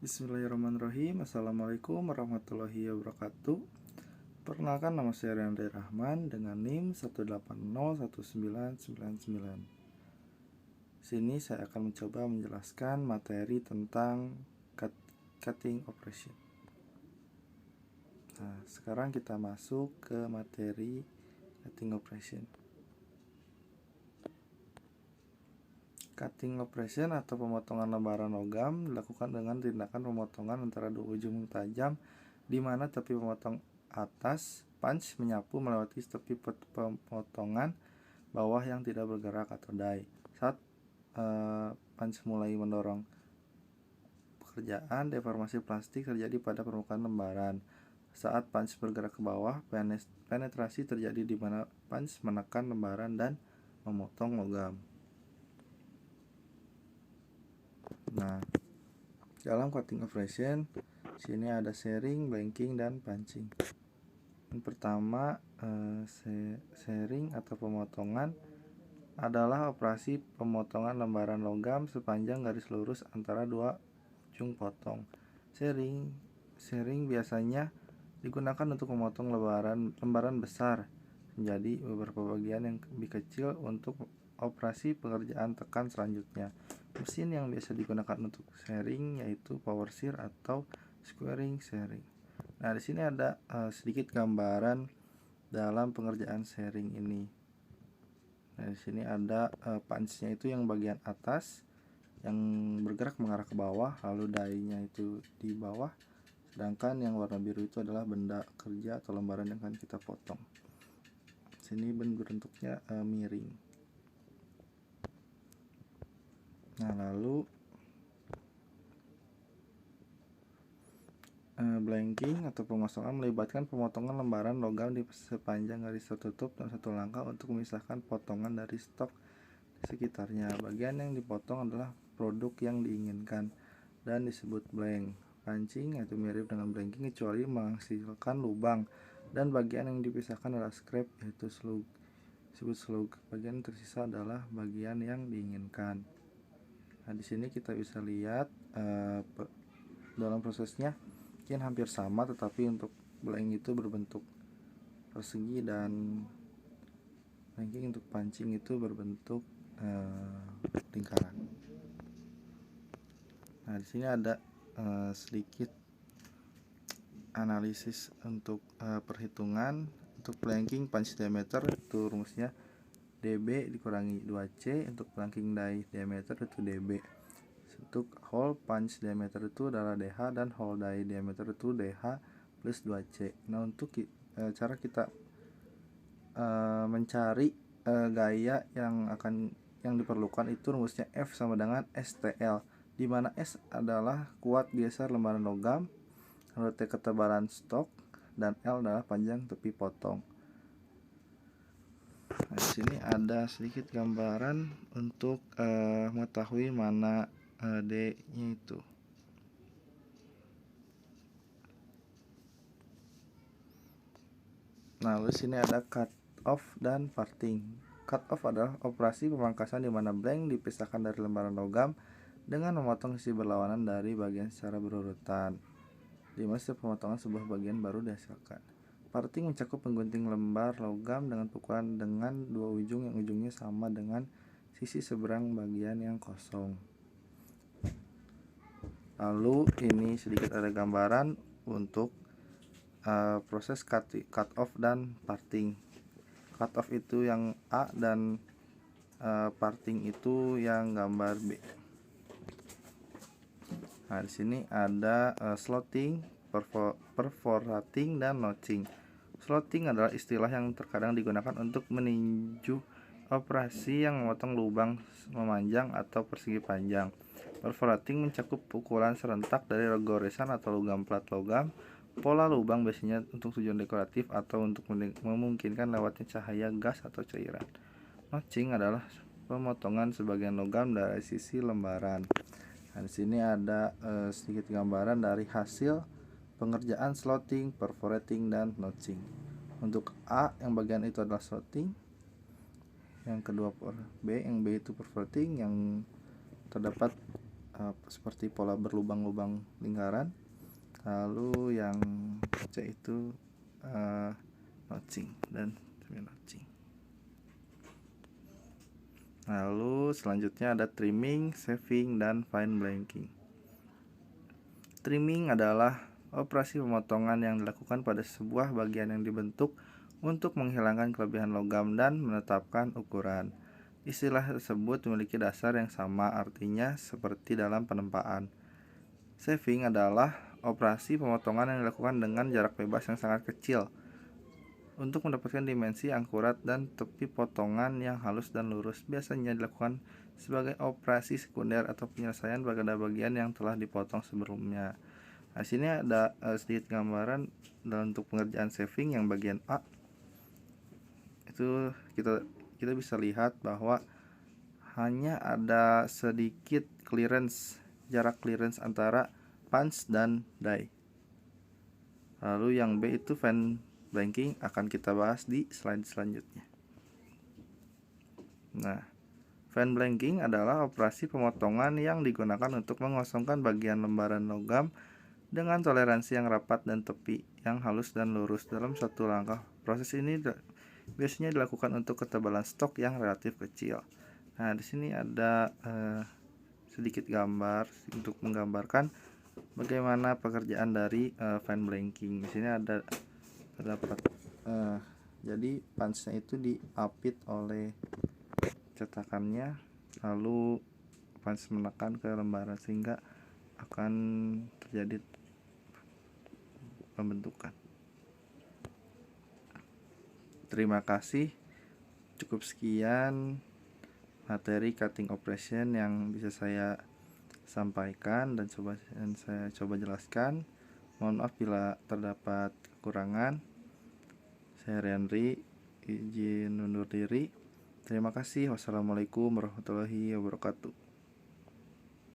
Bismillahirrahmanirrahim. Assalamualaikum warahmatullahi wabarakatuh. Perkenalkan, nama saya Rendra Rahman dengan NIM 1801999. Sini saya akan mencoba menjelaskan materi tentang cutting operation. Nah, sekarang kita masuk ke materi cutting operation. Cutting operation atau pemotongan lembaran logam dilakukan dengan tindakan pemotongan antara dua ujung tajam, di mana tepi pemotong atas punch menyapu melewati tepi pemotongan bawah yang tidak bergerak atau die. Saat punch mulai mendorong pekerjaan, deformasi plastik terjadi pada permukaan lembaran. Saat punch bergerak ke bawah, penetrasi terjadi di mana punch menekan lembaran dan memotong logam. Nah, dalam cutting operation sini ada shearing, blanking, dan punching. Yang pertama, shearing atau pemotongan adalah operasi pemotongan lembaran logam sepanjang garis lurus antara dua ujung potong. Shearing biasanya digunakan untuk memotong lembaran besar menjadi beberapa bagian yang lebih kecil untuk operasi pengerjaan tekan selanjutnya. Mesin yang biasa digunakan untuk shearing yaitu power shear atau squaring shearing. Nah, di sini ada sedikit gambaran dalam pengerjaan shearing ini. Nah, di sini ada punch-nya itu yang bagian atas yang bergerak mengarah ke bawah, lalu die-nya itu di bawah. Sedangkan yang warna biru itu adalah benda kerja atau lembaran yang akan kita potong. Sini bentuknya miring. Nah, lalu blanking atau pengosongan melibatkan pemotongan lembaran logam di sepanjang garis tertutup dalam satu langkah untuk memisahkan potongan dari stok di sekitarnya. Bagian yang dipotong adalah produk yang diinginkan dan disebut blank. Punching yaitu mirip dengan blanking kecuali menghasilkan lubang, dan bagian yang dipisahkan adalah scrap yaitu slug. Disebut slug. Bagian tersisa adalah bagian yang diinginkan. Nah, di sini kita bisa lihat dalam prosesnya mungkin hampir sama, tetapi untuk blank itu berbentuk persegi dan blanking untuk punching itu berbentuk lingkaran. Nah, di sini ada sedikit analisis untuk perhitungan. Untuk blanking punch diameter itu rumusnya dB dikurangi 2C. Untuk blanking die diameter itu dB. Untuk hole punch diameter itu adalah DH, dan hole die diameter itu DH plus 2C. Nah, untuk cara kita mencari gaya yang diperlukan itu rumusnya F sama dengan STL, di mana S adalah kuat geser lembaran logam, lalu T ketebalan stok, dan L adalah panjang tepi potong. Nah, di sini ada sedikit gambaran untuk mengetahui mana D-nya itu. Nah, lalu sini ada cut off dan parting. Cut off adalah operasi pemangkasan di mana blank dipisahkan dari lembaran logam dengan memotong sisi berlawanan dari bagian secara berurutan, di mana setiap pemotongan sebuah bagian baru dihasilkan. Parting mencakup menggunting lembar logam dengan pukulan dengan dua ujung yang ujungnya sama dengan sisi seberang bagian yang kosong. Lalu ini sedikit ada gambaran untuk proses cut off dan parting. Cut off itu yang A dan parting itu yang gambar B. Nah, di sini ada slotting, perforating, dan notching. Slotting adalah istilah yang terkadang digunakan untuk meninju operasi yang memotong lubang memanjang atau persegi panjang. Perforating mencakup pukulan serentak dari goresan atau logam plat logam. Pola lubang biasanya untuk tujuan dekoratif atau untuk memungkinkan lewatnya cahaya gas atau cairan. Notching adalah pemotongan sebagian logam dari sisi lembaran. Nah, di sini ada sedikit gambaran dari hasil pengerjaan slotting, perforating, dan notching. Untuk A yang bagian itu adalah slotting, yang kedua B, yang B itu perforating, yang terdapat seperti pola berlubang-lubang lingkaran. Lalu yang C itu notching dan semi notching. Lalu selanjutnya ada trimming, shaping, dan fine blanking. Trimming adalah operasi pemotongan yang dilakukan pada sebuah bagian yang dibentuk untuk menghilangkan kelebihan logam dan menetapkan ukuran. Istilah tersebut memiliki dasar yang sama artinya seperti dalam penempaan. Shaping adalah operasi pemotongan yang dilakukan dengan jarak bebas yang sangat kecil untuk mendapatkan dimensi yang akurat dan tepi potongan yang halus dan lurus. Biasanya dilakukan sebagai operasi sekunder atau penyelesaian pada bagian yang telah dipotong sebelumnya. Nah, sini ada sedikit gambaran dalam untuk pengerjaan shaping yang bagian A. Itu kita bisa lihat bahwa hanya ada sedikit jarak clearance antara punch dan die. Lalu yang B itu fine blanking akan kita bahas di slide selanjutnya. Nah, fine blanking adalah operasi pemotongan yang digunakan untuk mengosongkan bagian lembaran logam dengan toleransi yang rapat dan tepi yang halus dan lurus dalam satu langkah. Proses ini biasanya dilakukan untuk ketebalan stok yang relatif kecil. Nah, di sini ada sedikit gambar untuk menggambarkan bagaimana pekerjaan dari fine blanking. Di sini ada terdapat jadi punchnya itu diapit oleh cetakannya, lalu punch menekan ke lembaran sehingga akan terjadi pembentukan. Terima kasih. Cukup sekian materi cutting operation yang bisa saya sampaikan dan saya coba jelaskan. Mohon maaf bila terdapat kekurangan. Saya Rianri, izin undur diri. Terima kasih. Wassalamualaikum warahmatullahi wabarakatuh.